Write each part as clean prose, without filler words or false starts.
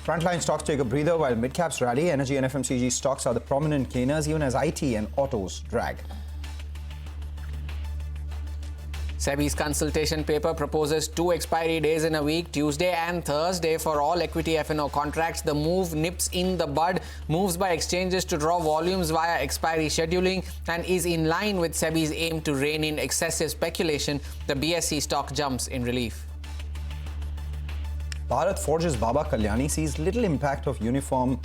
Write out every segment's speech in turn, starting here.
Frontline stocks take a breather while midcaps rally. Energy and FMCG stocks are the prominent gainers, even as IT and autos drag. SEBI's consultation paper proposes 2 expiry days in a week, Tuesday and Thursday, for all equity F&O contracts. The move nips in the bud, moves by exchanges to draw volumes via expiry scheduling, and is in line with SEBI's aim to rein in excessive speculation. The BSE stock jumps in relief. Bharat Forge's Baba Kalyani sees little impact of uniform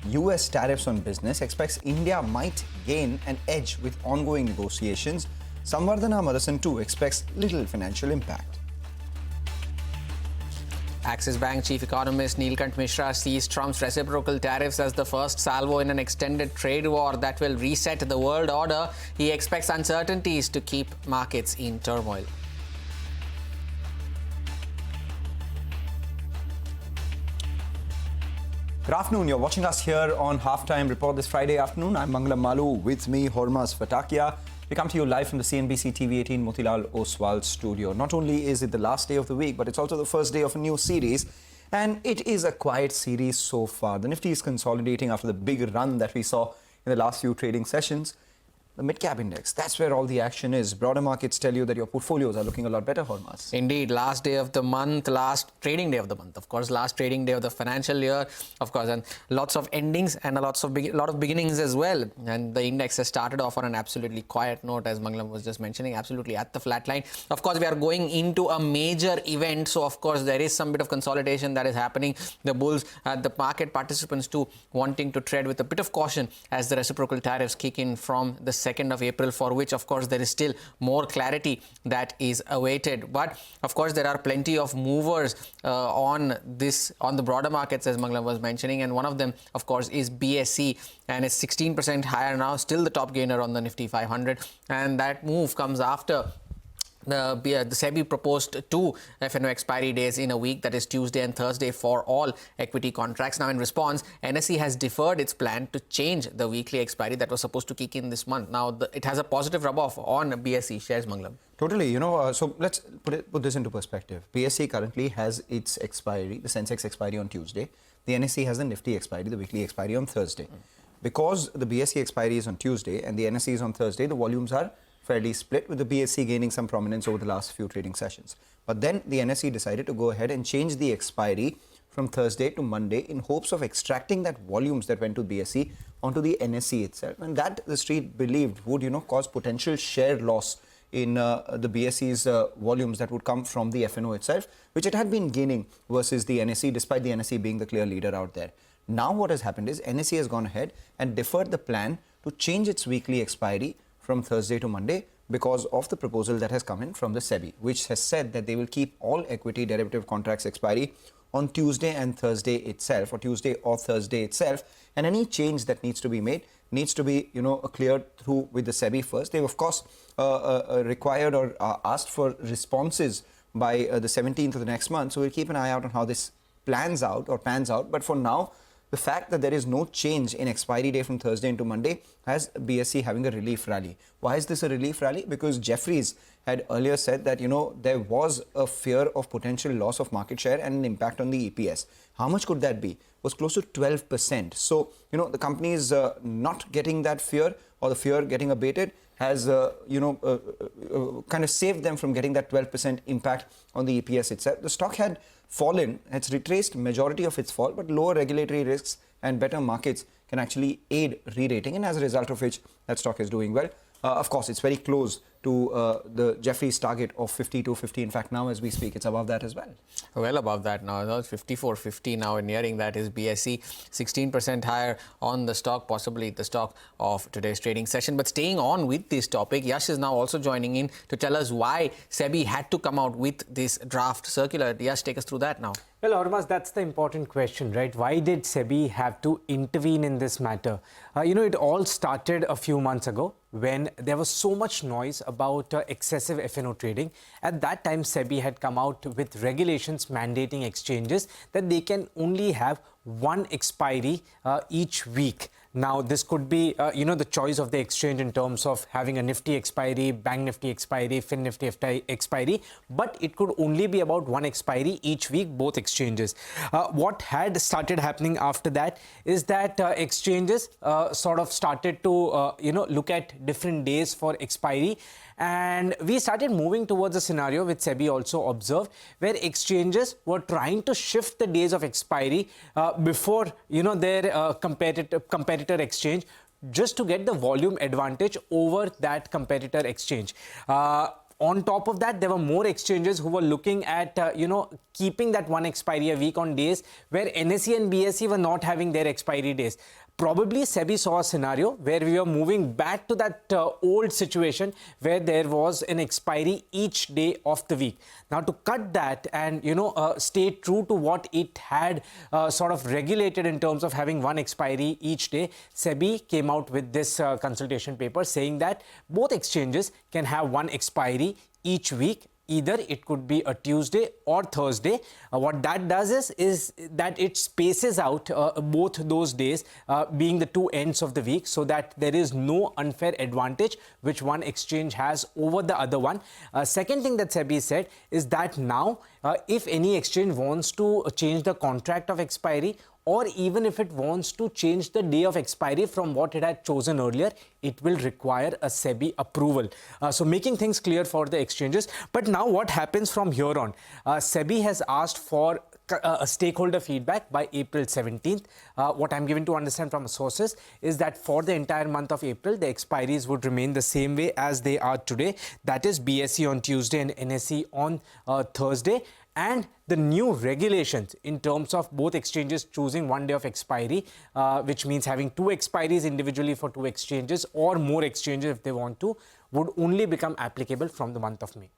US tariffs on business, expects India might gain an edge with ongoing negotiations. Samvardhana Motherson too expects little financial impact. Axis Bank chief economist Neelkant Mishra sees Trump's reciprocal tariffs as the first salvo in an extended trade war that will reset the world order. He expects uncertainties to keep markets in turmoil. Good afternoon. You're watching us here on Halftime Report this Friday afternoon. I'm Mangalam Malu. With me, Hormaz Fatakia. We come to you live from the CNBC-TV18 Motilal Oswal studio. Not only is it the last day of the week, but it's also the first day of a new series. And it is a quiet series so far. The Nifty is consolidating after the big run that we saw in the last few trading sessions. The Midcap index, that's where all the action is. Broader markets tell you that your portfolios are looking a lot better, Hormaz. Indeed, last day of the month, last trading day of the month, of course, last trading day of the financial year, of course, and lots of endings and a lot of beginnings as well. And the index has started off on an absolutely quiet note, as Mangalam was just mentioning, absolutely at the flat line. Of course, we are going into a major event, so of course, there is some bit of consolidation that is happening. The bulls, the market participants too, wanting to tread with a bit of caution as the reciprocal tariffs kick in from the 2nd of April, for which, of course, there is still more clarity that is awaited. But, of course, there are plenty of movers on the broader markets, as Mangalam was mentioning, and one of them, of course, is BSE, and it's 16% higher now, still the top gainer on the Nifty 500, and that move comes after the SEBI proposed 2 F&O expiry days in a week, that is Tuesday and Thursday, for all equity contracts. Now, in response, NSE has deferred its plan to change the weekly expiry that was supposed to kick in this month. Now, it has a positive rub-off on BSE shares, Mangalam. Totally. So let's put this into perspective. BSE currently has its expiry, the Sensex expiry on Tuesday. The NSE has the Nifty expiry, the weekly expiry on Thursday. Because the BSE expiry is on Tuesday and the NSE is on Thursday, the volumes are fairly split, with the BSE gaining some prominence over the last few trading sessions. But then the NSE decided to go ahead and change the expiry from Thursday to Monday in hopes of extracting that volumes that went to BSE onto the NSE itself. And that the street believed would, cause potential share loss in the BSE's volumes that would come from the F&O itself, which it had been gaining versus the NSE, despite the NSE being the clear leader out there. Now what has happened is NSE has gone ahead and deferred the plan to change its weekly expiry from Thursday to Monday because of the proposal that has come in from the SEBI, which has said that they will keep all equity derivative contracts expiry on Tuesday and Thursday itself, or Tuesday or Thursday itself, and any change that needs to be made needs to be, cleared through with the SEBI first. They've, of course, required or asked for responses by the 17th of the next month, so we'll keep an eye out on how this pans out. But for now, the fact that there is no change in expiry day from Thursday into Monday has BSE having a relief rally. Why is this a relief rally? Because Jefferies had earlier said that, there was a fear of potential loss of market share and an impact on the EPS. How much could that be? It was close to 12%. So, the company is not getting that fear, or the fear getting abated has, kind of saved them from getting that 12% impact on the EPS itself. The stock had fallen, it's retraced majority of its fall, but lower regulatory risks and better markets can actually aid re-rating, and as a result of which that stock is doing well. Of course, it's very close to the Jefferies target of 52.50. In fact, now as we speak, it's above that as well. Well above that now. It's 54.50 now, and nearing that is BSE, 16% higher on the stock, possibly the stock of today's trading session. But staying on with this topic, Yash is now also joining in to tell us why SEBI had to come out with this draft circular. Yash, take us through that now. Well, Hormaz, that's the important question, right? Why did SEBI have to intervene in this matter? It all started a few months ago when there was so much noise about excessive F&O trading. At that time, SEBI had come out with regulations mandating exchanges that they can only have one expiry each week. Now, this could be, the choice of the exchange in terms of having a Nifty expiry, Bank Nifty expiry, Fin Nifty expiry, but it could only be about one expiry each week, both exchanges. What had started happening after that is that exchanges sort of started to, look at different days for expiry. And we started moving towards a scenario which SEBI also observed, where exchanges were trying to shift the days of expiry before their competitor exchange, just to get the volume advantage over that competitor exchange. On top of that, there were more exchanges who were looking at, keeping that one expiry a week on days where NSE and BSE were not having their expiry days. Probably SEBI saw a scenario where we were moving back to that old situation where there was an expiry each day of the week. Now, to cut that and, stay true to what it had sort of regulated in terms of having one expiry each day, SEBI came out with this consultation paper saying that both exchanges can have one expiry each week. Either it could be a Tuesday or Thursday. What that does is that it spaces out both those days being the two ends of the week, so that there is no unfair advantage which one exchange has over the other one. Second thing that SEBI said is that now if any exchange wants to change the contract of expiry, or even if it wants to change the day of expiry from what it had chosen earlier, it will require a SEBI approval. So making things clear for the exchanges. But now what happens from here on? SEBI has asked for a stakeholder feedback by April 17th. What I'm given to understand from sources is that for the entire month of April, the expiries would remain the same way as they are today. That is BSE on Tuesday and NSE on Thursday. And the new regulations in terms of both exchanges choosing one day of expiry, which means having two expiries individually for two exchanges or more exchanges if they want to, would only become applicable from the month of May.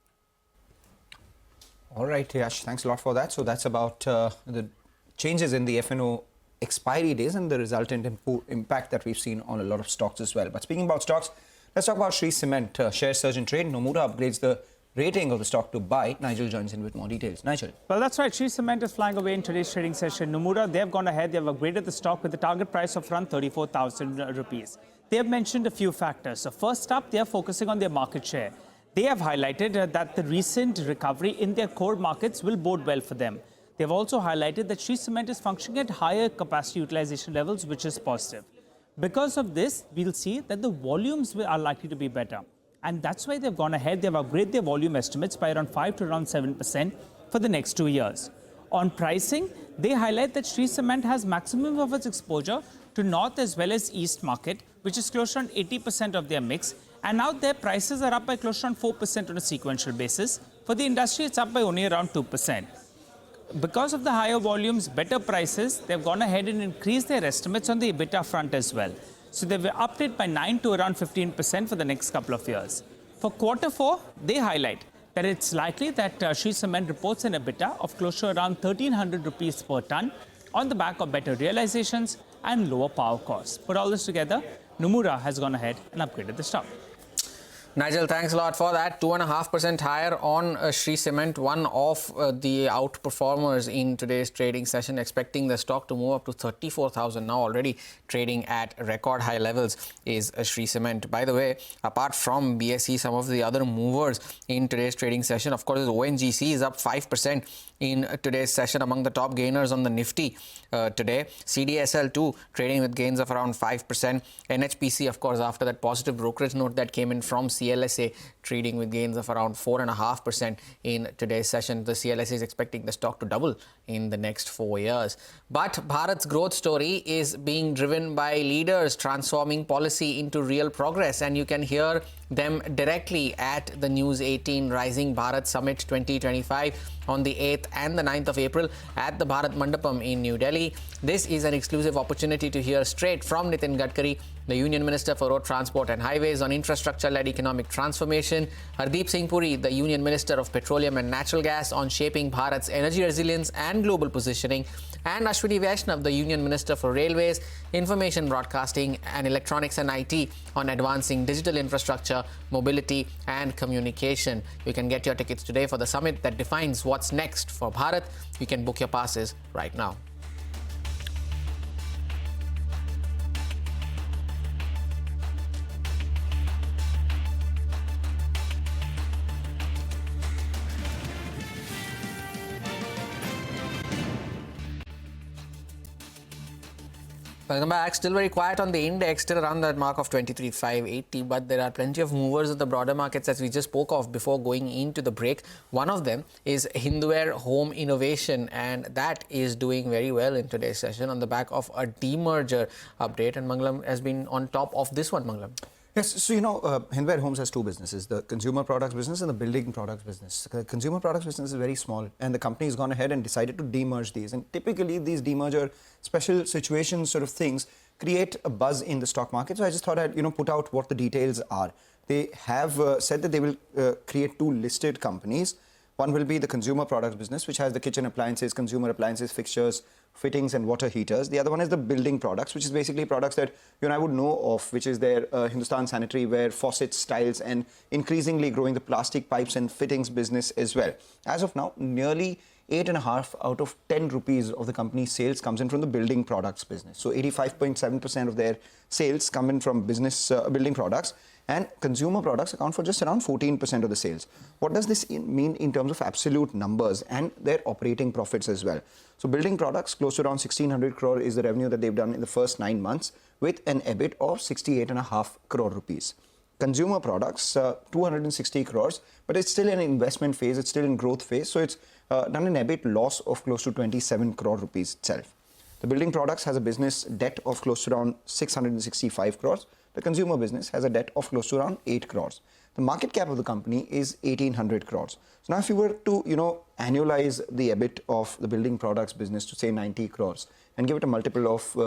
All right, Yash, thanks a lot for that. So that's about the changes in the FNO expiry days and the resultant impact that we've seen on a lot of stocks as well. But speaking about stocks, let's talk about Shree Cement. Share surge in trade. Nomura upgrades the rating of the stock to buy. Nigel joins in with more details. Nigel. Well, that's right. Shree Cement is flying away in today's trading session. Nomura, they've gone ahead. They've upgraded the stock with a target price of around 34,000 rupees. They have mentioned a few factors. So first up, they are focusing on their market share. They have highlighted that the recent recovery in their core markets will bode well for them. They've also highlighted that Shree Cement is functioning at higher capacity utilization levels, which is positive. Because of this, we'll see that the volumes are likely to be better. And that's why they've gone ahead. They've upgraded their volume estimates by around 5 to around 7% for the next 2 years. On pricing, they highlight that Shree Cement has maximum of its exposure to North as well as East market, which is close to around 80% of their mix. And now their prices are up by close to around 4% on a sequential basis. For the industry, it's up by only around 2%. Because of the higher volumes, better prices, they've gone ahead and increased their estimates on the EBITDA front as well. So they've upped it by 9 to around 15% for the next couple of years. For quarter 4, they highlight that it's likely that Shree Cement reports an EBITDA of close to around 1,300 rupees per ton on the back of better realizations and lower power costs. Put all this together, Nomura has gone ahead and upgraded the stock. Nigel, thanks a lot for that. 2.5% higher on Shree Cement, one of the outperformers in today's trading session, expecting the stock to move up to 34,000. Now already trading at record high levels is Shree Cement. By the way, apart from BSE, some of the other movers in today's trading session, of course, ONGC is up 5% in today's session, among the top gainers on the Nifty today. CDSL too trading with gains of around 5%. NHPC, of course, after that positive brokerage note that came in from CLSA, trading with gains of around 4.5% in today's session. The CLSA is expecting the stock to double in the next 4 years. But Bharat's growth story is being driven by leaders transforming policy into real progress, and you can hear them directly at the News 18 Rising Bharat Summit 2025 on the 8th and the 9th of April at the Bharat Mandapam in New Delhi. This is an exclusive opportunity to hear straight from Nitin Gadkari, the Union Minister for Road Transport and Highways, on infrastructure-led economic transformation, Hardeep Singh Puri, the Union Minister of Petroleum and Natural Gas, on shaping Bharat's energy resilience and global positioning, and Ashwini Vaishnav, the Union Minister for Railways, Information Broadcasting and Electronics and IT, on advancing digital infrastructure, mobility and communication. You can get your tickets today for the summit that defines what's next for Bharat. You can book your passes right now. Welcome back. Still very quiet on the index, still around that mark of 23,580. But there are plenty of movers in the broader markets as we just spoke of before going into the break. One of them is Hindware Home Innovation, and that is doing very well in today's session on the back of a demerger update. And Mangalam has been on top of this one, Mangalam. Yes, so Hindware Homes has two businesses, the consumer products business and the building products business. The consumer products business is very small, and the company has gone ahead and decided to demerge these. And typically these demerger special situations sort of things create a buzz in the stock market. So I just thought I'd put out what the details are. They have said that they will create two listed companies. One will be the consumer products business, which has the kitchen appliances, consumer appliances, fixtures, fittings and water heaters. The other one is the building products, which is basically products that I would know of, which is their Hindustan sanitary ware, faucets, tiles, and increasingly growing the plastic pipes and fittings business as well. As of now, nearly 8.5 out of 10 rupees of the company's sales comes in from the building products business. So 85.7% of their sales come in from business building products, and consumer products account for just around 14% of the sales. What does this mean in terms of absolute numbers and their operating profits as well? So building products, close to around 1,600 crore is the revenue that they've done in the first 9 months with an EBIT of 68.5 crore rupees. Consumer products, 260 crores, but it's still in an investment phase, it's still in growth phase, so it's done an EBIT loss of close to 27 crore rupees itself. The building products has a business debt of close to around 665 crores. The consumer business has a debt of close to around 8 crores. The market cap of the company is 1,800 crores. So now if you were to, annualize the EBIT of the building products business to say 90 crores and give it a multiple of,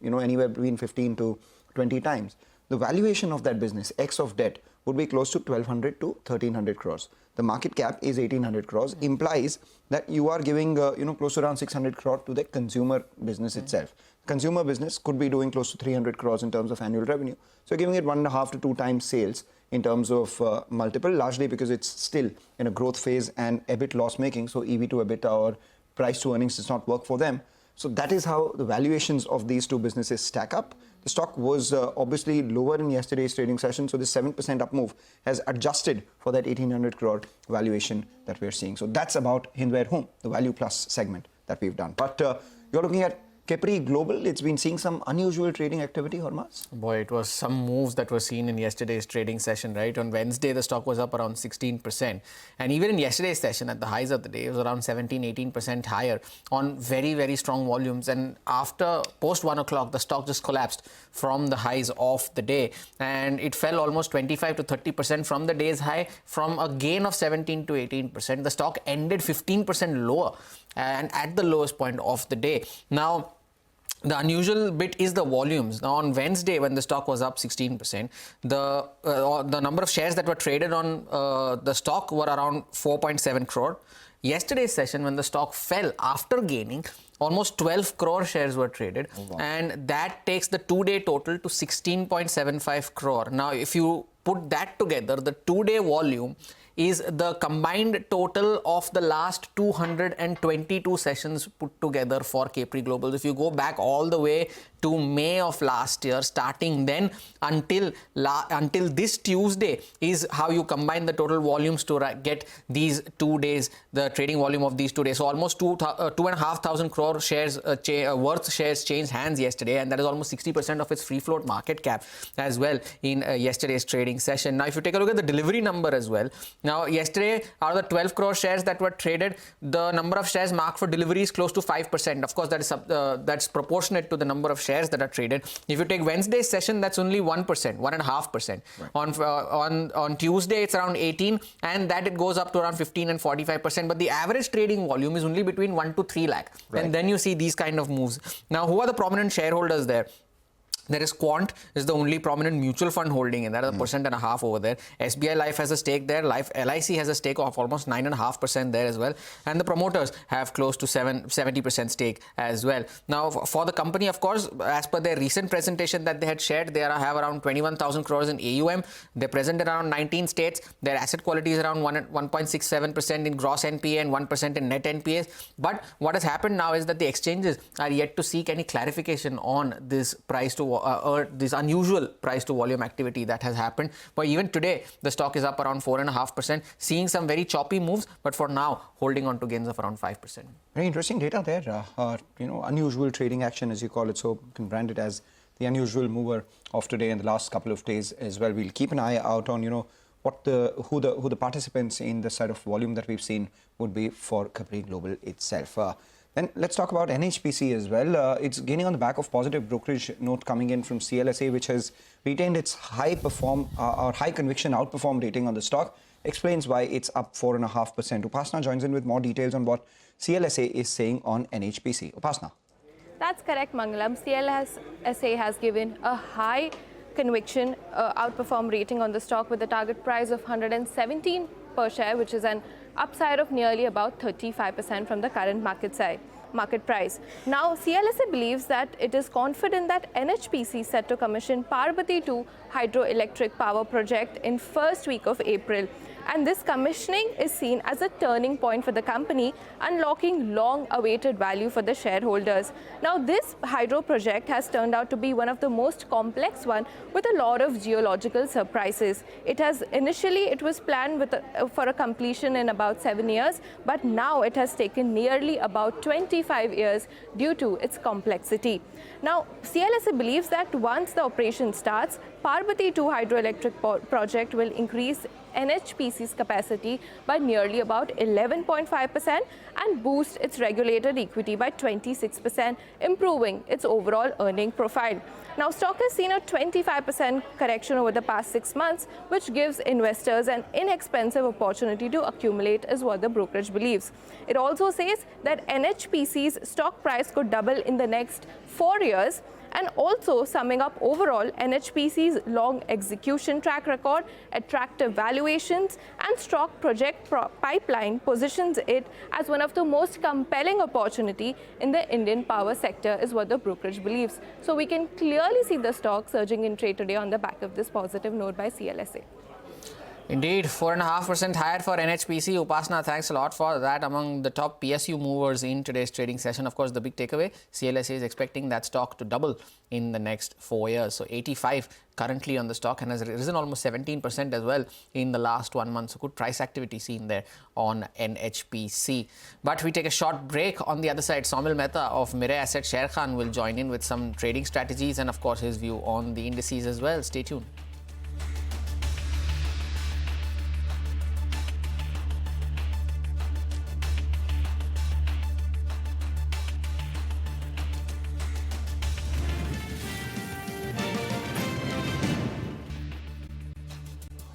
anywhere between 15 to 20 times, the valuation of that business, X of debt, would be close to 1,200 to 1,300 crores. The market cap is 1,800 crores, implies that you are giving, close to around 600 crore to the consumer business itself. Consumer business could be doing close to 300 crores in terms of annual revenue. So giving it 1.5 to 2 times sales in terms of multiple, largely because it's still in a growth phase and EBIT loss making. So EV to EBITDA or price to earnings does not work for them. So that is how the valuations of these two businesses stack up. The stock was obviously lower in yesterday's trading session. So this 7% up move has adjusted for that 1,800 crore valuation that we're seeing. So that's about Hindware Home, the value plus segment that we've done. But you're looking at Capri Global. It's been seeing some unusual trading activity, Hormaz. Boy, it was some moves that were seen in yesterday's trading session, right? On Wednesday, the stock was up around 16%. And even in yesterday's session, at the highs of the day, it was around 17-18% higher on very, very strong volumes. And after post 1 o'clock, the stock just collapsed from the highs of the day. And it fell almost 25 to 30% from the day's high, from a gain of 17 to 18%. The stock ended 15% lower and at the lowest point of the day. Now, the unusual bit is the volumes. Now, on Wednesday, when the stock was up 16%, the number of shares that were traded on the stock were around 4.7 crore. Yesterday's session, when the stock fell after gaining, almost 12 crore shares were traded. Oh, wow. And that takes the two-day total to 16.75 crore. Now, if you put that together, the two-day volume is the combined total of the last 222 sessions put together for Capri Global. If you go back all the way to May of last year, starting then until this Tuesday is how you combine the total volumes to get these 2 days, the trading volume of these 2 days. So almost 2,500 crore shares worth shares changed hands yesterday, and that is almost 60% of its free float market cap as well in yesterday's trading session. Now, if you take a look at the delivery number as well, now yesterday out of the 12 crore shares that were traded, the number of shares marked for delivery is close to 5%. Of course, that is that's proportionate to the number of shares that are traded. If you take Wednesday's session, that's only 1%, 1.5%. Right. On Tuesday, it's around 18, and that it goes up to around 15 and 45%. But the average trading volume is only between 1 to 3 lakh. Right. And then you see these kind of moves. Now, who are the prominent shareholders there? There is Quant, is the only prominent mutual fund holding in that, 1.5% over there. SBI Life has a stake there. LIC has a stake of almost 9.5% there as well. And the promoters have close to 70% stake as well. Now, for the company, of course, as per their recent presentation that they had shared, they have around 21,000 crores in AUM. They're present in around 19 states. Their asset quality is around 1.67% in gross NPA and 1% in net NPAs. But what has happened now is that the exchanges are yet to seek any clarification on this price to this unusual price to volume activity that has happened. But even today, the stock is up around 4.5%, seeing some very choppy moves, but for now, holding on to gains of around 5%. Very interesting data there. Unusual trading action, as you call it, so you can brand it as the unusual mover of today and the last couple of days as well. We'll keep an eye out on, who the participants in the side of volume that we've seen would be for Capri Global itself. Then let's talk about NHPC as well. It's gaining on the back of positive brokerage note coming in from CLSA, which has retained its high conviction outperform rating on the stock. Explains why it's up 4.5%. Upasna joins in with more details on what CLSA is saying on NHPC. Upasna. That's correct, Mangalam. CLSA has given a high conviction outperform rating on the stock with a target price of 117 per share, which is an upside of nearly about 35% from the current market price. Now, CLSA believes that it is confident that NHPC is set to commission Parbati-2 hydroelectric power project in first week of April. And this commissioning is seen as a turning point for the company, unlocking long-awaited value for the shareholders. Now, this hydro project has turned out to be one of the most complex one with a lot of geological surprises. It was planned for a completion in about 7 years, but now it has taken nearly about 25 years due to its complexity. Now, CLSA believes that once the operation starts, Parbati-2 hydroelectric project will increase NHPC's capacity by nearly about 11.5% and boost its regulated equity by 26%, improving its overall earning profile. Now, stock has seen a 25% correction over the past 6 months, which gives investors an inexpensive opportunity to accumulate, is what the brokerage believes. It also says that NHPC's stock price could double in the next 4 years. And also, summing up overall, NHPC's long execution track record, attractive valuations, and strong project pipeline positions it as one of the most compelling opportunity in the Indian power sector, is what the brokerage believes. So we can clearly see the stock surging in trade today on the back of this positive note by CLSA. Indeed, 4.5% higher for NHPC. Upasna, thanks a lot for that. Among the top PSU movers in today's trading session, of course, the big takeaway, CLSA is expecting that stock to double in the next 4 years. So 85 currently on the stock and has risen almost 17% as well in the last 1 month. So good price activity seen there on NHPC. But we take a short break. On the other side, Saumil Mehta of Mirae Asset Sher Khan will join in with some trading strategies and, of course, his view on the indices as well. Stay tuned.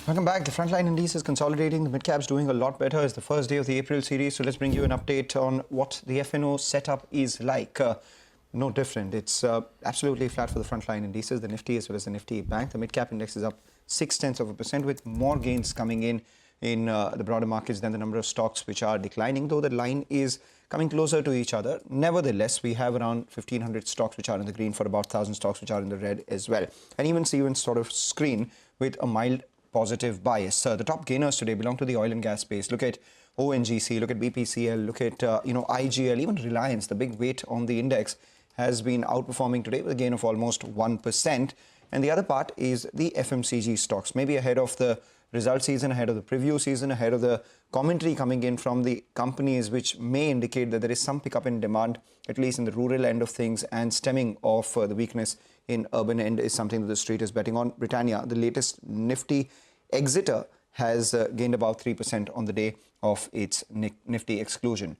Welcome back. The frontline indices is consolidating. The Midcap's doing a lot better. It's the first day of the April series. So let's bring you an update on what the FNO setup is like. No different. It's absolutely flat for the frontline indices. The Nifty as well as the Nifty Bank. The Midcap index is up 0.6% with more gains coming in the broader markets than the number of stocks which are declining, though the line is coming closer to each other. Nevertheless, we have around 1,500 stocks which are in the green for about 1,000 stocks which are in the red as well. And even Stevens sort of screen with a mild positive bias. The top gainers today belong to the oil and gas space. Look at ONGC, look at BPCL, look at IGL, even Reliance. The big weight on the index has been outperforming today with a gain of almost 1%. And the other part is the FMCG stocks, maybe ahead of the result season, ahead of the preview season, ahead of the commentary coming in from the companies, which may indicate that there is some pickup in demand, at least in the rural end of things, and stemming of the weakness in urban end is something that the street is betting on. Britannia, the latest Nifty exiter, has gained about 3% on the day of its Nifty exclusion.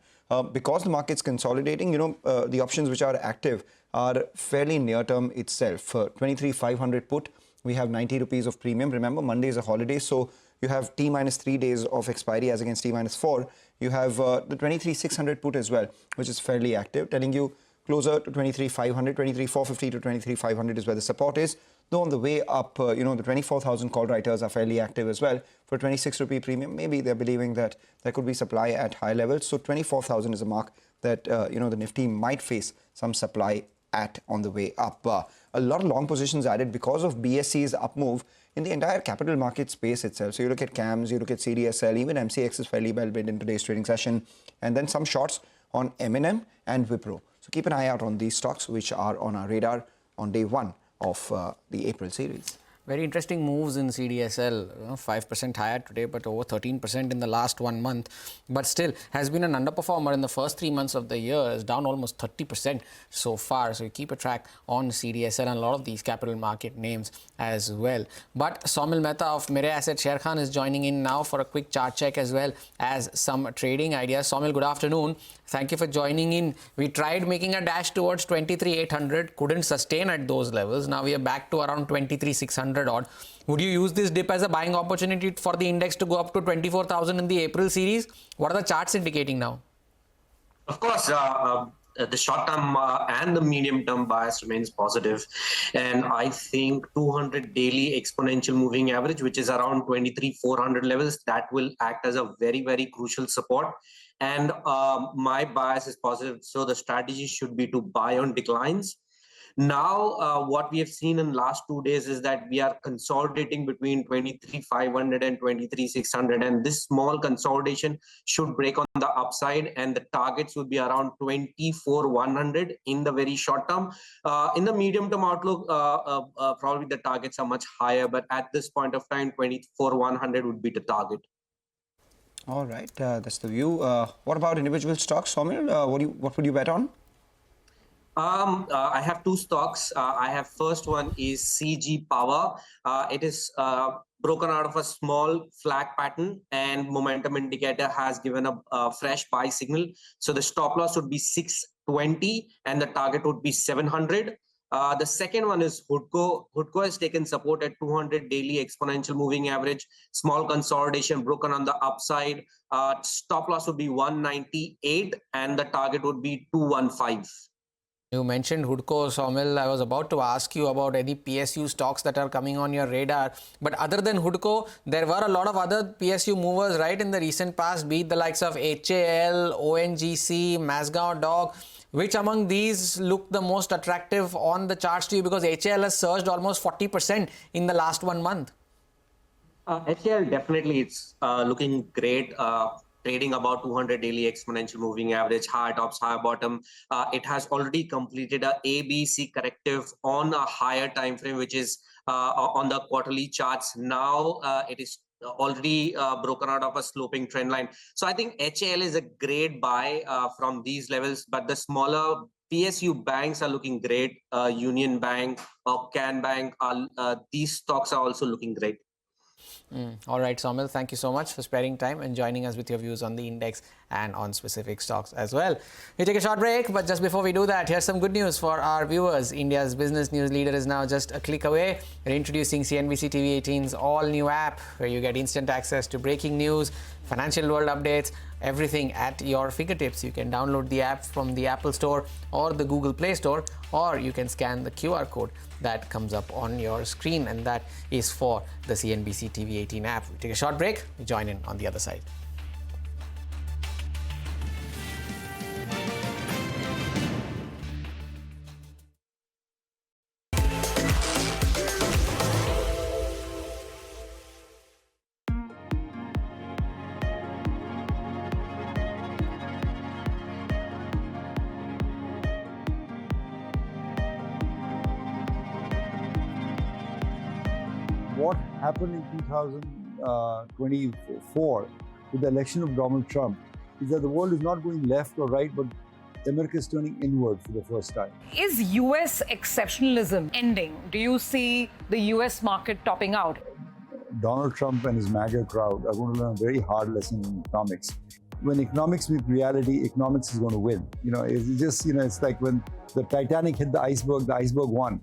Because the market's consolidating, the options which are active are fairly near term itself. 23,500 put, we have 90 rupees of premium. Remember, Monday is a holiday, so you have T minus 3 days of expiry as against T minus 4. You have the 23,600 put as well, which is fairly active, telling you closer to 23,500, 23,450 to 23,500 is where the support is. Though on the way up, the 24,000 call writers are fairly active as well. For 26 rupee premium, maybe they're believing that there could be supply at high levels. So 24,000 is a mark that, the Nifty might face some supply at on the way up. A lot of long positions added because of BSE's up move in the entire capital market space itself. So you look at CAMS, you look at CDSL, even MCX is fairly well bid in today's trading session. And then some shorts on M&M and Wipro. So keep an eye out on these stocks which are on our radar on day one the April series. Very interesting moves in CDSL, 5% higher today, but over 13% in the last 1 month. But still has been an underperformer in the first 3 months of the year. It's down almost 30% so far. So you keep a track on CDSL and a lot of these capital market names as well. But Saumil Mehta of Mirae Asset Share Khan is joining in now for a quick chart check as well as some trading ideas. Saumil, good afternoon. Thank you for joining in. We tried making a dash towards 23,800, couldn't sustain at those levels. Now we are back to around 23,600 odd. Would you use this dip as a buying opportunity for the index to go up to 24,000 in the April series? What are the charts indicating now? Of course, the short-term and the medium-term bias remains positive. And I think 200 daily exponential moving average, which is around 23,400 levels, that will act as a very, very crucial support. And my bias is positive. So the strategy should be to buy on declines. Now, what we have seen in last 2 days is that we are consolidating between 23,500 and 23,600, and this small consolidation should break on the upside, and the targets would be around 24,100 in the very short term. In the medium term outlook, probably the targets are much higher, but at this point of time, 24,100 would be the target. All right, that's the view. What about individual stocks, Saumil? What would you bet on? I have two stocks. I have first one is CG Power. It is broken out of a small flag pattern, and momentum indicator has given a fresh buy signal. So the stop loss would be 620 and the target would be 700. The second one is Hudco. Hudco has taken support at 200 daily exponential moving average, small consolidation broken on the upside. Stop loss would be 198 and the target would be 215. You mentioned Hudco, Saumil. I was about to ask you about any PSU stocks that are coming on your radar. But other than Hudco, there were a lot of other PSU movers, right, in the recent past, be it the likes of HAL, ONGC, Mazgaon Dog. Which among these look the most attractive on the charts to you? Because HAL has surged almost 40% in the last 1 month. HAL definitely it's looking great. Trading about 200 daily exponential moving average, high tops, high bottom. It has already completed a ABC corrective on a higher time frame, which is on the quarterly charts. Now it is already broken out of a sloping trend line. So I think HAL is a great buy from these levels, but the smaller PSU banks are looking great. Union Bank or Can Bank, these stocks are also looking great. All right, Saumil, thank you so much for sparing time and joining us with your views on the index and on specific stocks as well. We take a short break, but just before we do that, here's some good news for our viewers. India's business news leader is now just a click away. We're introducing CNBC-TV18's all-new app, where you get instant access to breaking news, financial world updates, everything at your fingertips. You can download the app from the Apple Store or the Google Play Store, or you can scan the QR code that comes up on your screen, and that is for the CNBC TV18 app. We take a short break, we join in on the other side. What happened in 2024 with the election of Donald Trump is that the world is not going left or right, but America is turning inward for the first time. Is US exceptionalism ending? Do you see the US market topping out? Donald Trump and his MAGA crowd are going to learn a very hard lesson in economics. When economics meet reality, economics is going to win. It's just, it's like when the Titanic hit the iceberg won.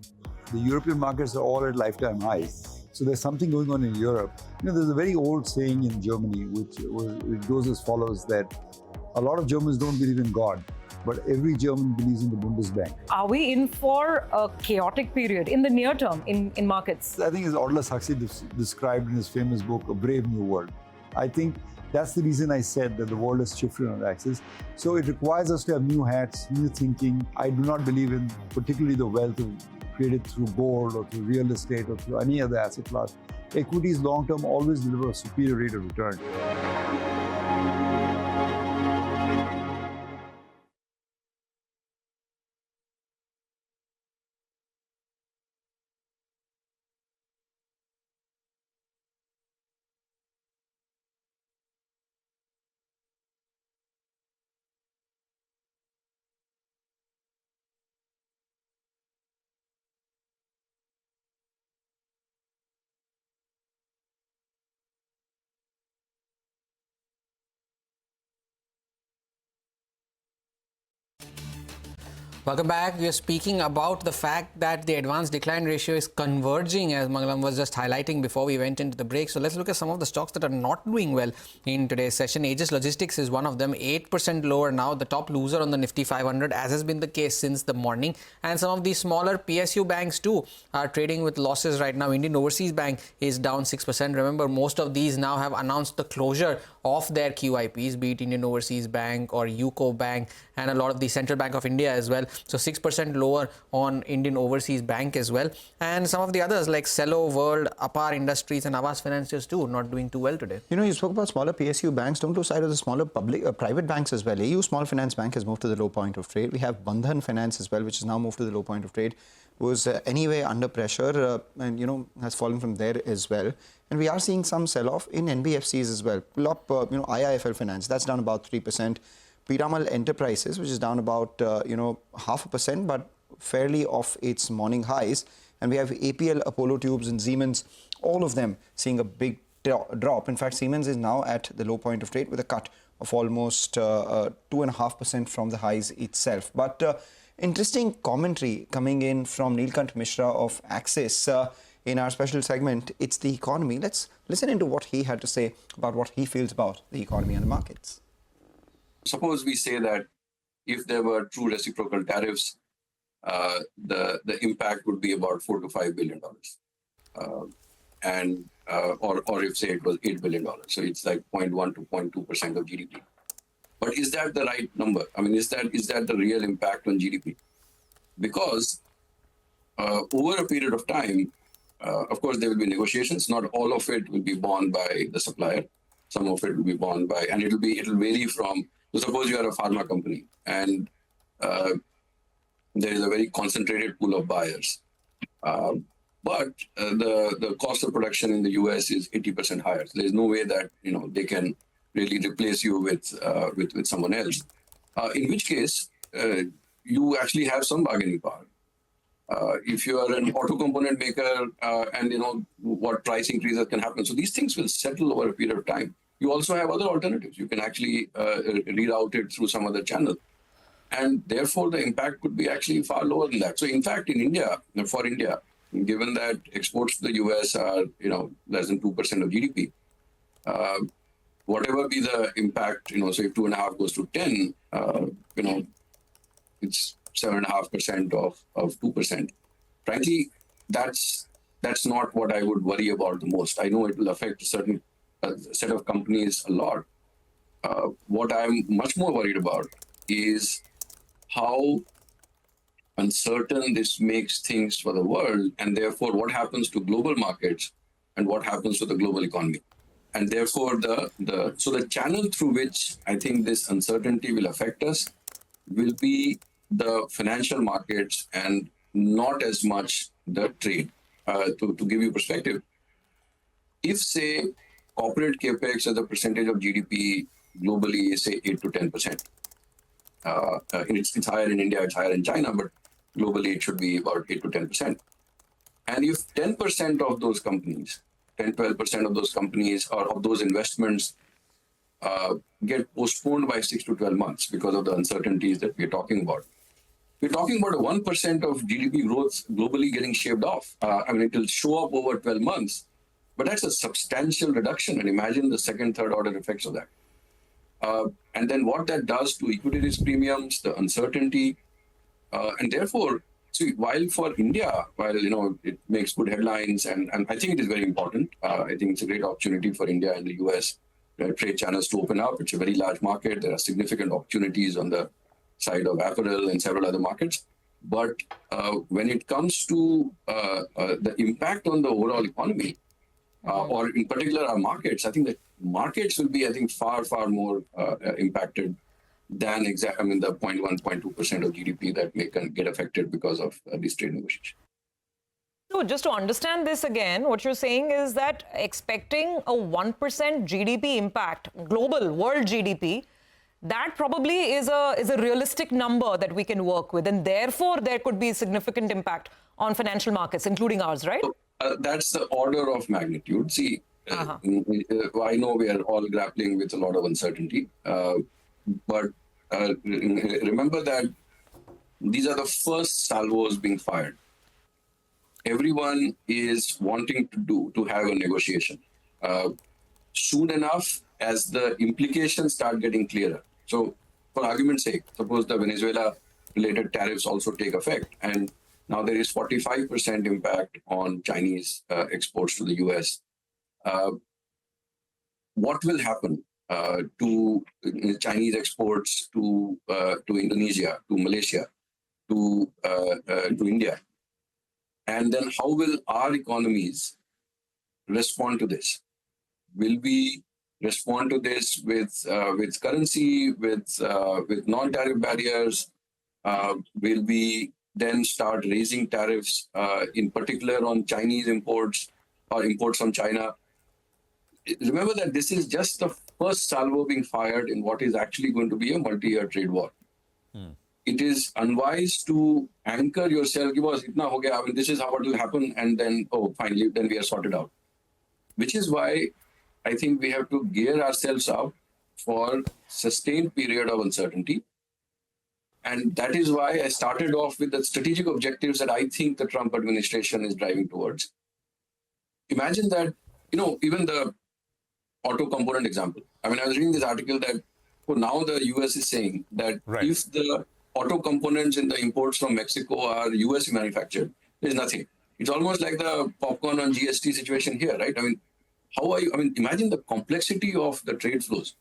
The European markets are all at lifetime highs. So there's something going on in Europe. There's a very old saying in Germany, which goes as follows, that a lot of Germans don't believe in God, but every German believes in the Bundesbank. Are we in for a chaotic period in the near term in markets? I think as Aldous Huxley described in his famous book, A Brave New World. I think that's the reason I said that the world has shifted on axis. So it requires us to have new hats, new thinking. I do not believe in particularly the wealth created through gold or through real estate or through any other asset class. Equities long-term always deliver a superior rate of return. Welcome back. We are speaking about the fact that the advanced decline ratio is converging, as Mangalam was just highlighting before we went into the break. So let's look at some of the stocks that are not doing well in today's session. Aegis Logistics is one of them, 8% lower now, the top loser on the Nifty 500, as has been the case since the morning. And some of the smaller PSU banks too are trading with losses right now. Indian Overseas Bank is down 6%. Remember, most of these now have announced the closure of their QIPs, be it Indian Overseas Bank or UCO Bank, and a lot of the Central Bank of India as well. So 6% lower on Indian Overseas Bank as well. And some of the others like Cello, World, Apar Industries and Aavas Financiers too not doing too well today. You know, you spoke about smaller PSU banks. Don't lose sight of the smaller private banks as well. AU Small Finance Bank has moved to the low point of trade. We have Bandhan Finance as well, which has now moved to the low point of trade. Was anyway under pressure and, you know, has fallen from there as well. And we are seeing some sell-off in NBFCs as well. IIFL Finance, that's down about 3%. Piramal Enterprises, which is down about, 0.5%, but fairly off its morning highs. And we have APL, Apollo Tubes and Siemens, all of them seeing a big drop. In fact, Siemens is now at the low point of trade with a cut of almost 2.5% from the highs itself. But interesting commentary coming in from Neelkant Mishra of Axis in our special segment, It's the Economy. Let's listen into what he had to say about what he feels about the economy and the markets. Suppose we say that if there were true reciprocal tariffs, the impact would be about $4 to $5 billion, or if say it was $8 billion, so it's like 0.1 to 0.2% of GDP. But is that the right number? I mean, is that the real impact on GDP? Because over a period of time, of course, there will be negotiations. Not all of it will be borne by the supplier. Some of it will be borne by, and it'll vary from. So suppose you are a pharma company and there is a very concentrated pool of buyers, but the cost of production in the US is 80% higher. So there's no way that they can really replace you with someone else. In which case, you actually have some bargaining power. If you are an auto component maker, and what price increases can happen. So these things will settle over a period of time. You also have other alternatives. You can actually reroute it through some other channel. And therefore, the impact could be actually far lower than that. So in fact, in India, given that exports to the US are, less than 2% of GDP, whatever be the impact, so if 2.5 goes to 10, it's 7.5% of 2%. Frankly, that's not what I would worry about the most. I know it will affect a certain set of companies a lot. What I'm much more worried about is how uncertain this makes things for the world, and therefore what happens to global markets and what happens to the global economy. And therefore, the channel through which I think this uncertainty will affect us will be the financial markets and not as much the trade. To give you perspective, if say corporate capex as a percentage of GDP globally is say 8 to 10%. It's higher in India, it's higher in China, but globally it should be about 8 to 10%. And if 10% of those companies, 10-12% of those companies or of those investments get postponed by 6 to 12 months because of the uncertainties that we're talking about. We're talking about a 1% of GDP growth globally getting shaved off. It will show up over 12 months, but that's a substantial reduction. And imagine the second, third order effects of that. And then what that does to equity risk premiums, the uncertainty, and therefore, while for India, it makes good headlines, and I think it is very important. I think it's a great opportunity for India and the US trade channels to open up. It's a very large market. There are significant opportunities on the side of apparel and several other markets. But when it comes to the impact on the overall economy, or in particular our markets, I think that markets will be, far, far more impacted than the 0.1, 0.2% of GDP that may get affected because of these trade negotiations. So just to understand this again, what you're saying is that expecting a 1% GDP impact, global world GDP, that probably is a realistic number that we can work with, and therefore there could be significant impact on financial markets, including ours, right? That's the order of magnitude. See, I know we are all grappling with a lot of uncertainty, but remember that these are the first salvos being fired. Everyone is wanting to have a negotiation. Soon enough, as the implications start getting clearer. So, for argument's sake, suppose the Venezuela-related tariffs also take effect, and now there is 45% impact on Chinese exports to the US. What will happen to Chinese exports to Indonesia, to Malaysia, to India? And then how will our economies respond to this? Will we respond to this with currency, with non-tariff barriers? Will we then start raising tariffs, in particular on Chinese imports or imports from China? Remember that this is just the first salvo being fired in what is actually going to be a multi-year trade war. It is unwise to anchor yourself, this is how it will happen, and then, finally, then we are sorted out. Which is why I think we have to gear ourselves up for sustained period of uncertainty. And that is why I started off with the strategic objectives that I think the Trump administration is driving towards. Imagine that, even the auto component example. I mean, I was reading this article that now the US is saying that if the auto components in the imports from Mexico are US manufactured, there's nothing. It's almost like the popcorn on GST situation here, right? I mean, imagine the complexity of the trade flows.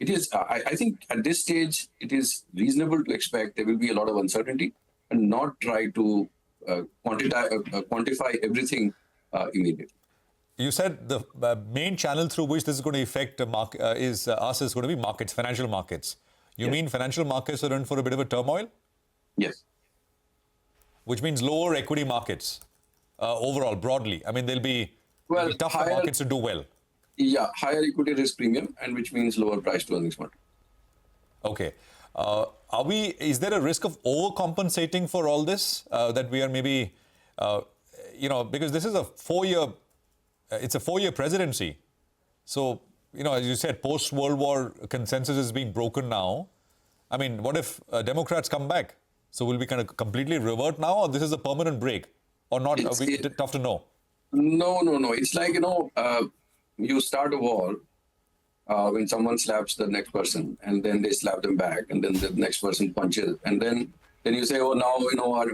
It is, I think at this stage, it is reasonable to expect there will be a lot of uncertainty and not try to quantify everything immediately. You said the main channel through which this is going to affect is going to be markets, financial markets. You mean financial markets are in for a bit of a turmoil? Yes. Which means lower equity markets overall, broadly. I mean, they'll be tough for markets to do well. Yeah, higher equity risk premium, and which means lower price to earnings multiple. Okay. Is there a risk of overcompensating for all this? That we are maybe, because this is a 4-year presidency. So, as you said, post-World War consensus is being broken now. I mean, what if Democrats come back? So will we kind of completely revert now, or this is a permanent break? Or not? It's tough to know. No. It's like, you start a war when someone slaps the next person, and then they slap them back, and then the next person punches, and then you say, now,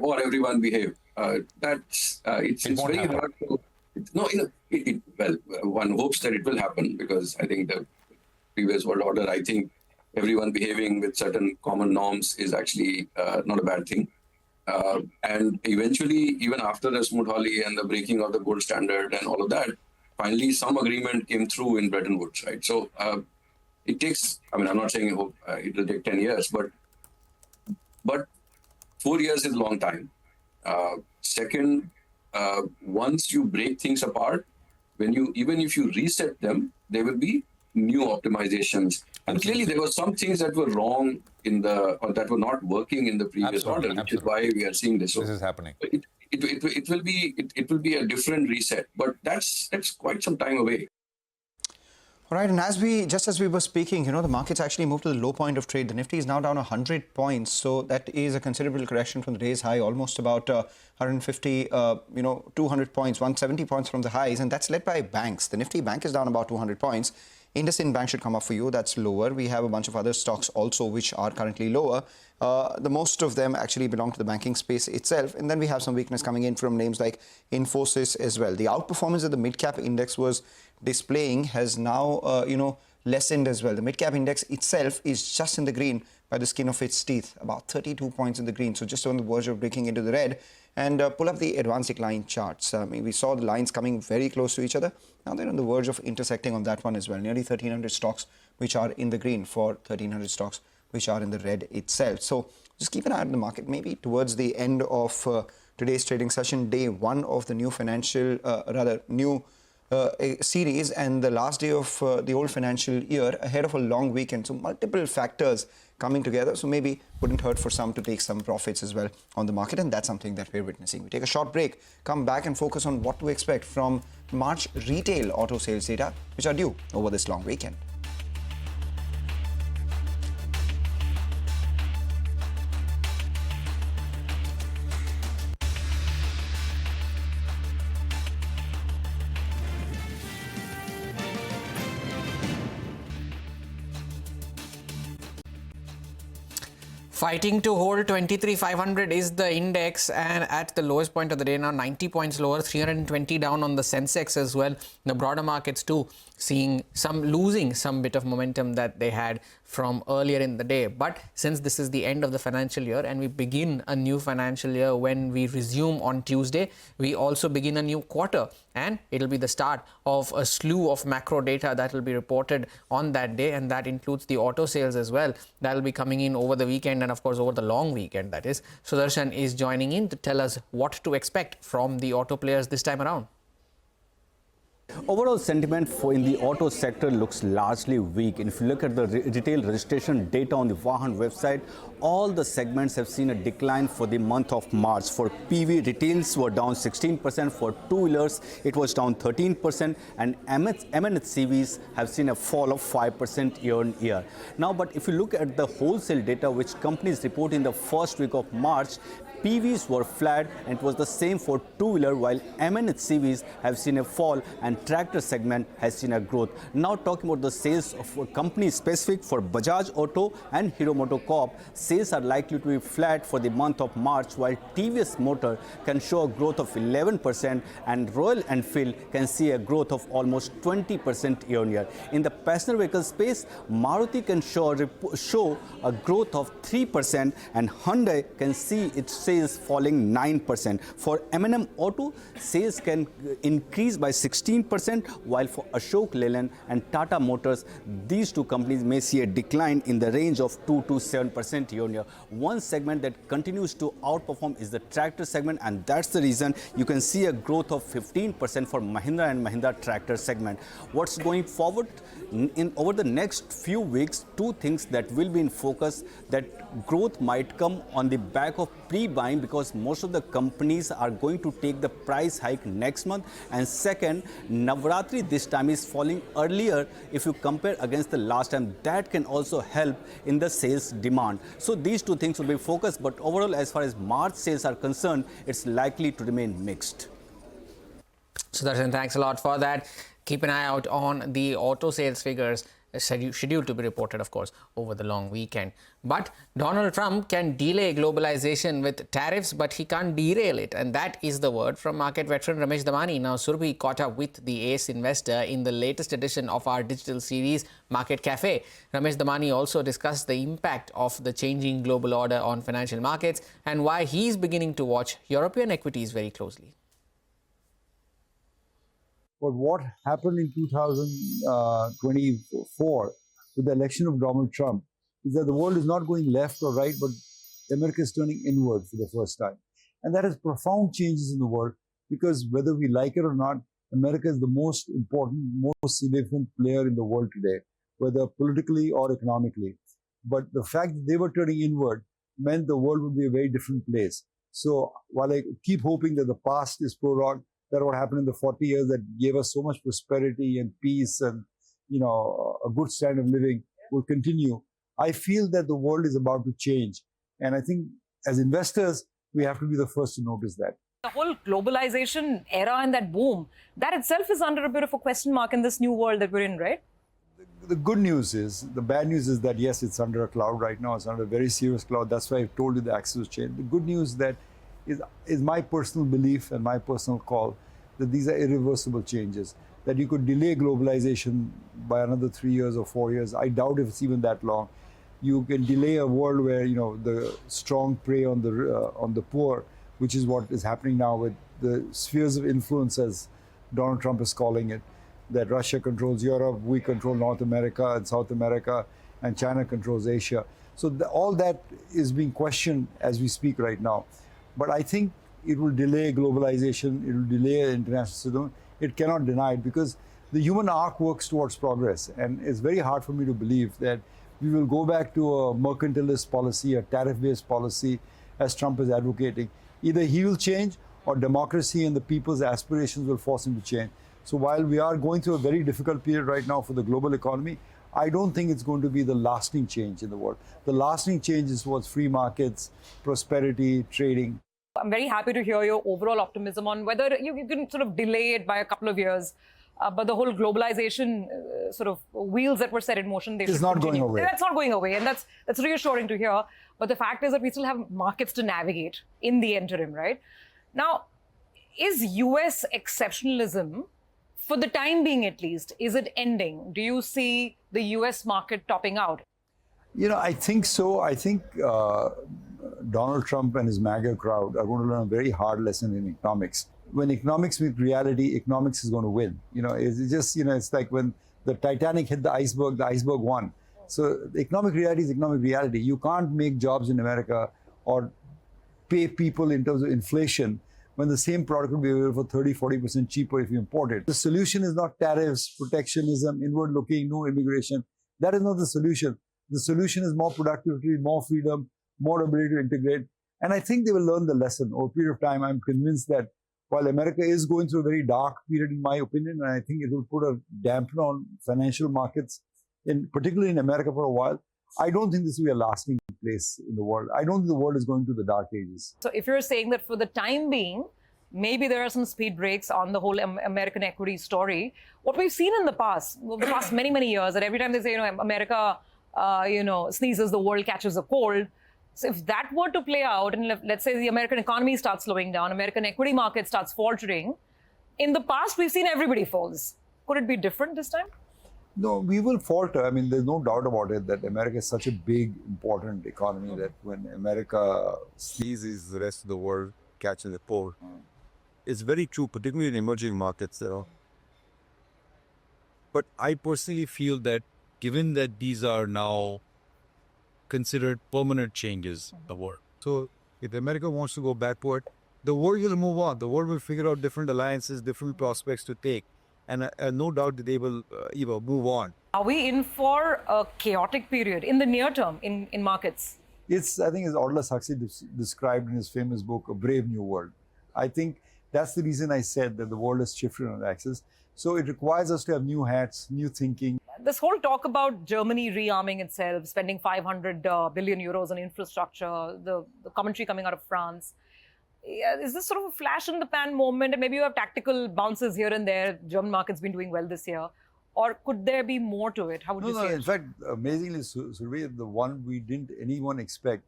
or everyone behave. It's very happen. hard to... one hopes that it will happen, because I think the previous world order, I think everyone behaving with certain common norms is actually not a bad thing. And eventually, even after the Smoot-Hawley and the breaking of the gold standard and all of that, finally some agreement came through in Bretton Woods, right? So it takes, I'm not saying it will take 10 years, but 4 years is a long time. Second, once you break things apart, even if you reset them, there will be new optimizations. And clearly there were some things that were wrong or that were not working in the previous order, which is why we are seeing this. So this is happening. It will be a different reset, but that's quite some time away. All right, and just as we were speaking, the markets actually moved to the low point of trade. The Nifty is now down 100 points, so that is a considerable correction from the day's high, almost about 150, 200 points, 170 points from the highs, and that's led by banks. The Nifty bank is down about 200 points. IndusInd Bank should come up for you. That's lower. We have a bunch of other stocks also which are currently lower. The most of them actually belong to the banking space itself. And then we have some weakness coming in from names like Infosys as well. The outperformance that the Midcap index was displaying has now, lessened as well. The Midcap index itself is just in the green by the skin of its teeth, about 32 points in the green. So just on the verge of breaking into the red. And pull up the advanced decline charts. We saw the lines coming very close to each other. Now they're on the verge of intersecting on that one as well. Nearly 1,300 stocks which are in the green for 1,300 stocks which are in the red itself. So just keep an eye on the market. Maybe towards the end of today's trading session, day one of the new series and the last day of the old financial year ahead of a long weekend. So multiple factors coming together. So maybe wouldn't hurt for some to take some profits as well on the market. And that's something that we're witnessing. We take a short break, come back and focus on what to expect from March retail auto sales data, which are due over this long weekend. Fighting to hold 23,500 is the index, and at the lowest point of the day now, 90 points lower, 320 down on the Sensex as well. The broader markets too losing some bit of momentum that they had from earlier in the day. But since this is the end of the financial year and we begin a new financial year when we resume on Tuesday, we also begin a new quarter, and it'll be the start of a slew of macro data that will be reported on that day, and that includes the auto sales as well. That will be coming in over the weekend and of course over the long weekend, that is. Sudarshan is joining in to tell us what to expect from the auto players this time around. Overall sentiment in the auto sector looks largely weak. And if you look at the retail registration data on the Vahan website, all the segments have seen a decline for the month of March. For PV, retails were down 16%. For two-wheelers, it was down 13%. And MNHCVs have seen a fall of 5% year on year. Now, but if you look at the wholesale data, which companies report in the first week of March, PVs were flat, and it was the same for two-wheeler, while MNHCVs have seen a fall and tractor segment has seen a growth. Now talking about the sales of companies specific for Bajaj Auto and Hero MotoCorp, sales are likely to be flat for the month of March, while TVS Motor can show a growth of 11% and Royal Enfield can see a growth of almost 20% year on year. In the passenger vehicle space, Maruti can show a growth of 3% and Hyundai can see its sales falling 9%. For M&M Auto, sales can increase by 16%, while for Ashok Leyland and Tata Motors, these two companies may see a decline in the range of 2 to 7% year on year. One segment that continues to outperform is the tractor segment, and that's the reason you can see a growth of 15% for Mahindra and Mahindra tractor segment. What's going forward? Over the next few weeks, two things that will be in focus, that growth might come on the back of pre-buying because most of the companies are going to take the price hike next month, and second, Navratri this time is falling earlier if you compare against the last time. That can also help in the sales demand. So these two things will be focused, but overall as far as March sales are concerned, it's likely to remain mixed. Sudarshan, thanks a lot for that. Keep an eye out on the auto sales figures scheduled to be reported, of course, over the long weekend. But Donald Trump can delay globalization with tariffs, but he can't derail it. And that is the word from market veteran Ramesh Damani. Now, Surbhi caught up with the ace investor in the latest edition of our digital series, Market Cafe. Ramesh Damani also discussed the impact of the changing global order on financial markets and why he's beginning to watch European equities very closely. But what happened in 2024 with the election of Donald Trump is that the world is not going left or right, but America is turning inward for the first time. And that has profound changes in the world because whether we like it or not, America is the most important, most significant player in the world today, whether politically or economically. But the fact that they were turning inward meant the world would be a very different place. So while I keep hoping that the past is prologue, that what happened in the 40 years that gave us so much prosperity and peace and, a good standard of living will continue, I feel that the world is about to change. And I think as investors, we have to be the first to notice that. The whole globalization era and that boom, that itself is under a bit of a question mark in this new world that we're in, right? The good news is, the bad news is that, yes, it's under a cloud right now. It's under a very serious cloud. That's why I've told you the axis change. The good news that is my personal belief and my personal call that these are irreversible changes, that you could delay globalization by another 3 years or 4 years. I doubt if it's even that long. You can delay a world where, the strong prey on the poor, which is what is happening now with the spheres of influence, as Donald Trump is calling it, that Russia controls Europe, we control North America and South America, and China controls Asia. So all that is being questioned as we speak right now. But I think it will delay globalization, it will delay international system. It cannot deny it because the human arc works towards progress. And it's very hard for me to believe that we will go back to a mercantilist policy, a tariff-based policy, as Trump is advocating. Either he will change or democracy and the people's aspirations will force him to change. So while we are going through a very difficult period right now for the global economy, I don't think it's going to be the lasting change in the world. The lasting change is towards free markets, prosperity, trading. I'm very happy to hear your overall optimism on whether you can sort of delay it by a couple of years. but the whole globalization sort of wheels that were set in motion, they It's should not going continue. away. That's not going away, and that's reassuring to hear. But the fact is that we still have markets to navigate in the interim, right? Now, is US exceptionalism, for the time being at least, is it ending? Do you see the US market topping out? I think so. I think Donald Trump and his MAGA crowd are going to learn a very hard lesson in economics. When economics meet reality, economics is going to win. It's just, it's like when the Titanic hit the iceberg won. So economic reality is economic reality. You can't make jobs in America or pay people in terms of inflation when the same product will be available for 30-40% cheaper if you import it. The solution is not tariffs, protectionism, inward looking, no immigration. That is not the solution. The solution is more productivity, more freedom, more ability to integrate. And I think they will learn the lesson over a period of time. I'm convinced that while America is going through a very dark period, in my opinion, and I think it will put a dampener on financial markets, particularly in America for a while, I don't think this will be a lasting place in the world. I don't think the world is going to the dark ages. So if you're saying that for the time being, maybe there are some speed breaks on the whole American equity story. What we've seen in the past many, many years, that every time they say, America, sneezes, the world catches a cold. So if that were to play out, and let's say the American economy starts slowing down, American equity market starts faltering, in the past we've seen everybody falls. Could it be different this time? No, we will falter. I mean, there's no doubt about it that America is such a big, important economy that when America sneezes, the rest of the world catches a cold. It's very true, particularly in emerging markets. But I personally feel that given that these are now considered permanent changes in the world. So if America wants to go backward, the world will move on. The world will figure out different alliances, different prospects to take. And no doubt that they will move on. Are we in for a chaotic period in the near term in markets? I think as Aldous Huxley described in his famous book, A Brave New World. I think that's the reason I said that the world has shifted on axis. So it requires us to have new hats, new thinking. This whole talk about Germany rearming itself, spending 500 billion euros on infrastructure, the commentary coming out of France. Is this sort of a flash in the pan moment, and maybe you have tactical bounces here and there? German market's been doing well this year. Or could there be more to it? How would you say it? In fact, amazingly, Survey, the one anyone expect,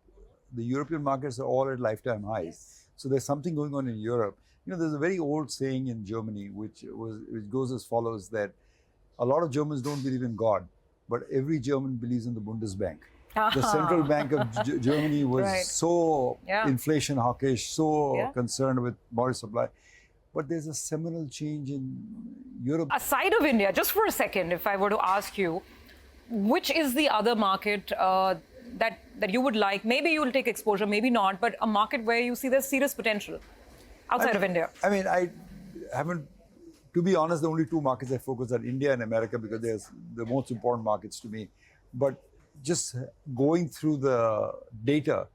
the European markets are all at lifetime highs. Yes. So there's something going on in Europe. There's a very old saying in Germany, which goes as follows, that a lot of Germans don't believe in God, but every German believes in the Bundesbank. The central bank of Germany was so inflation hawkish, so concerned with monetary supply. But there's a seminal change in Europe. Aside of India, just for a second, if I were to ask you, which is the other market that you would like? Maybe you'll take exposure, maybe not, but a market where you see there's serious potential outside of India. I haven't, to be honest, the only two markets I focus on are India and America because they're the most important markets to me. But just going through the data,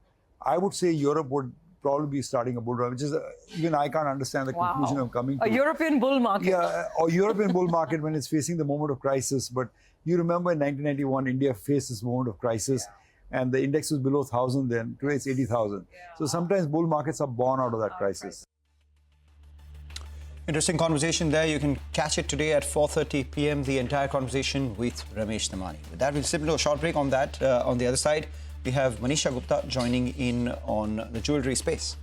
I would say Europe would probably be starting a bull run, which is even I can't understand the conclusion I'm coming to. A European bull market. Yeah, or European bull market when it's facing the moment of crisis. But you remember in 1991, India faced this moment of crisis, and the index was below 1,000 then. Today it's 80,000. So sometimes bull markets are born out of that crisis. Interesting conversation there. You can catch it today at 4:30 p.m. The entire conversation with Ramesh Damani. With that, we'll slip into a short break on that. On the other side, we have Manisha Gupta joining in on the jewelry space.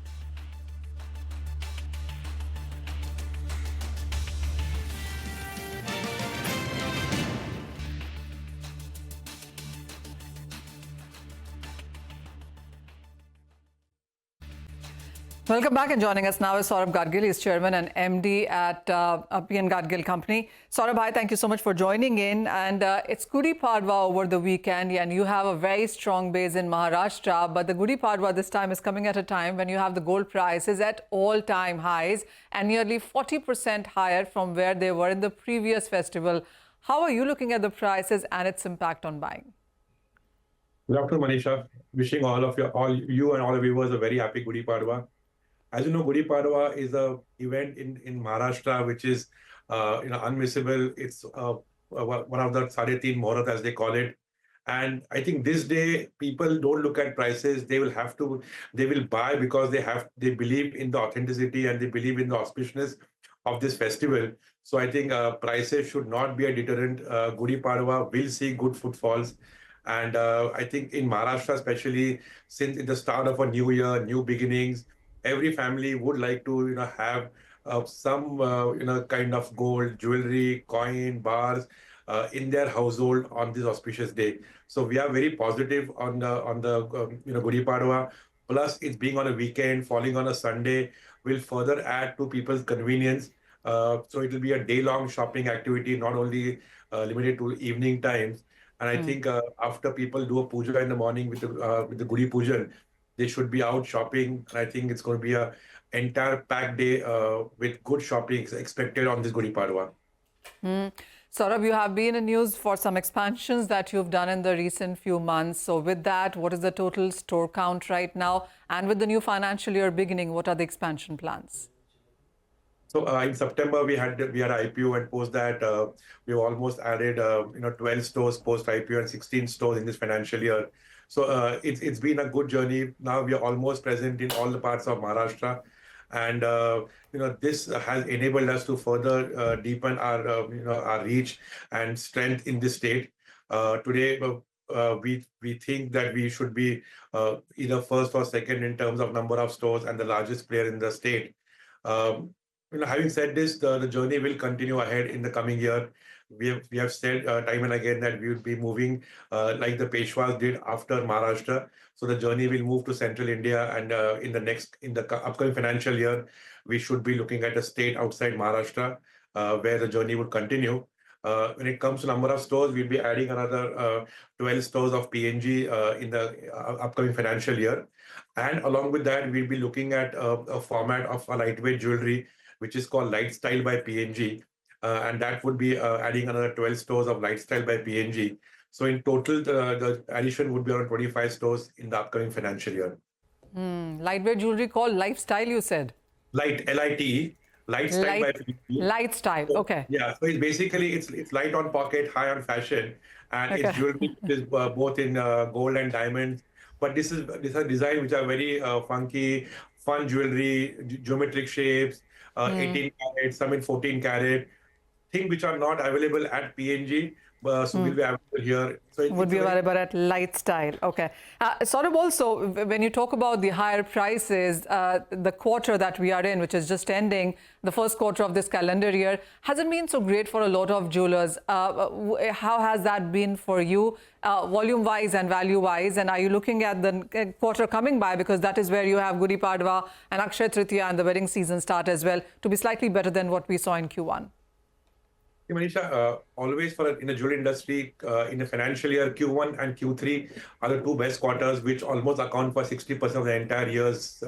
Welcome back, and joining us now is Saurabh Gadgil. He's chairman and MD at P.N. Gadgil Company. Saurabh, hi, thank you so much for joining in. And it's Gudi Padwa over the weekend, and you have a very strong base in Maharashtra. But the Gudi Padwa this time is coming at a time when you have the gold prices at all-time highs and nearly 40% higher from where they were in the previous festival. How are you looking at the prices and its impact on buying? Good afternoon, Manisha. Wishing all you and all the viewers a very happy Gudi Padwa. As you know, Gudi Padwa is an event in Maharashtra which is unmissable. It's one of the Sadeteen Muhurat, as they call it. And I think this day people don't look at prices. They will buy because they believe in the authenticity and they believe in the auspiciousness of this festival. So I think prices should not be a deterrent. Gudi Padwa will see good footfalls. And I think in Maharashtra, especially since it's the start of a new year, new beginnings, every family would like to, have some, kind of gold, jewelry, coin, bars in their household on this auspicious day. So we are very positive on the Gudi Padwa. Plus, it's being on a weekend, falling on a Sunday, will further add to people's convenience. So it will be a day-long shopping activity, not only limited to evening times. And I think after people do a puja in the morning with the Gudi Pujan, they should be out shopping. And I think it's going to be a entire packed day with good shopping expected on this Gudi Padwa. Saurabh, you have been in news for some expansions that you've done in the recent few months. So with that, what is the total store count right now? And with the new financial year beginning, what are the expansion plans? So in September, we had IPO, and post that we almost added 12 stores post IPO and 16 stores in this financial year. So it's been a good journey. Now we are almost present in all the parts of Maharashtra, and this has enabled us to further deepen our reach and strength in this state. Today, we think that we should be either first or second in terms of number of stores and the largest player in the state. Having said this, the journey will continue ahead in the coming year. We have said time and again that we would be moving like the Peshwas did after Maharashtra. So the journey will move to Central India, and in the upcoming financial year, we should be looking at a state outside Maharashtra where the journey would continue. When it comes to number of stores, we'll be adding another 12 stores of PNG in the upcoming financial year. And along with that, we'll be looking at a format of a lightweight jewelry, which is called Lifestyle by PNG. And that would be adding another 12 stores of Lifestyle by PNG. So in total, the addition would be around 25 stores in the upcoming financial year. Lightweight jewelry called Lifestyle, you said? L-I-T-E. Lifestyle by PNG. Lifestyle, okay. Yeah, so it's light on pocket, high on fashion. And it's jewelry which is both in gold and diamonds. But this is design which are very funky, fun jewelry, geometric shapes, 18 karat, some in 14 karat, things which are not available at PNG, so will be available here. So would be available at Lifestyle. Okay. Sort of also, when you talk about the higher prices, the quarter that we are in, which is just ending, the first quarter of this calendar year, hasn't been so great for a lot of jewelers. How has that been for you, volume-wise and value-wise? And are you looking at the quarter coming by, because that is where you have Gudi Padwa and Akshaya Tritiya and the wedding season start as well, to be slightly better than what we saw in Q1? Manisha, always in the jewelry industry, in the financial year, Q1 and Q3 are the two best quarters, which almost account for 60% of the entire year's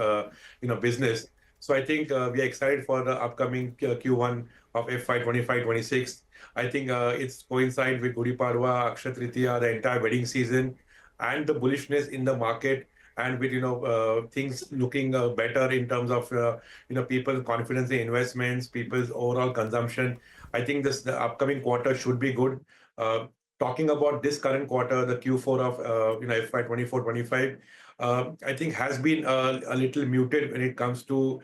business. So I think we are excited for the upcoming Q1 of FY 25-26. I think it's coincide with Gudi Padwa, Akshaya Tritiya, the entire wedding season, and the bullishness in the market, and with things looking better in terms of people's confidence in investments, people's overall consumption. I think the upcoming quarter should be good. Talking about this current quarter, the Q4 of FY 24-25, I think has been a little muted when it comes to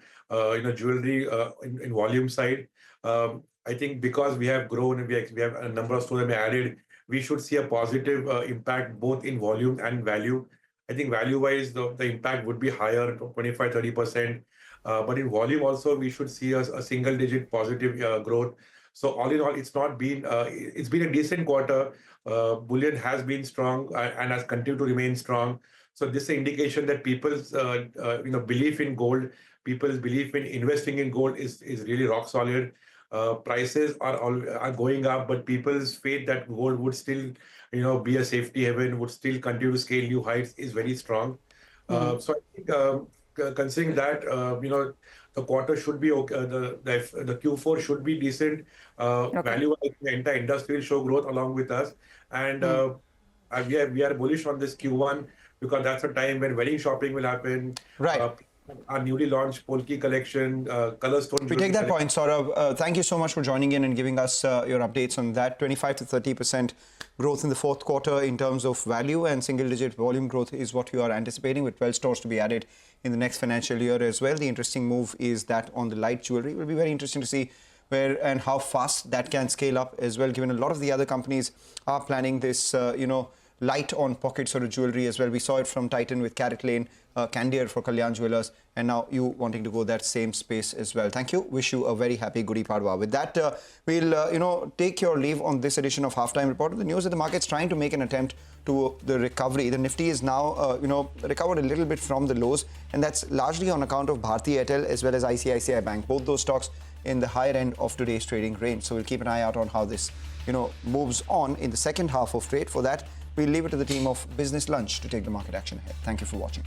jewelry in volume side. I think because we have grown, we have a number of stores that we added, we should see a positive impact both in volume and value. I think value-wise, the impact would be higher, 25-30%. But in volume also, we should see a single-digit positive growth. So all in all, it's been a decent quarter. Bullion has been strong and has continued to remain strong. So this is an indication that people's belief in gold, people's belief in investing in gold is really rock solid. Prices are going up, but people's faith that gold would still be a safety haven, would still continue to scale new heights is very strong. So I think considering that the quarter should be okay, the Q4 should be decent. Value-wise, the entire industry will show growth along with us, and we are bullish on this Q1 because that's a time when wedding shopping will happen. Right. Our newly launched Polki collection, color stone. We take that point, Saurabh. Thank you so much for joining in and giving us your updates on that. 25-30% growth in the fourth quarter in terms of value, and single-digit volume growth is what you are anticipating, with 12 stores to be added in the next financial year as well. The interesting move is that on the light jewelry, it will be very interesting to see where and how fast that can scale up as well, given a lot of the other companies are planning this, light on pocket sort of jewelry as well. We saw it from Titan with Carrot Lane, Candier for Kalyan Jewelers, and now you wanting to go that same space as well. Thank you. Wish you a very happy Gudi Padwa. With that, we'll take your leave on this edition of Halftime Report. The news that the market's trying to make an attempt to the recovery. The Nifty is now, recovered a little bit from the lows, and that's largely on account of Bharti Airtel as well as ICICI Bank. Both those stocks in the higher end of today's trading range. So we'll keep an eye out on how this, moves on in the second half of trade. For that, we'll leave it to the team of Business Lunch to take the market action ahead. Thank you for watching.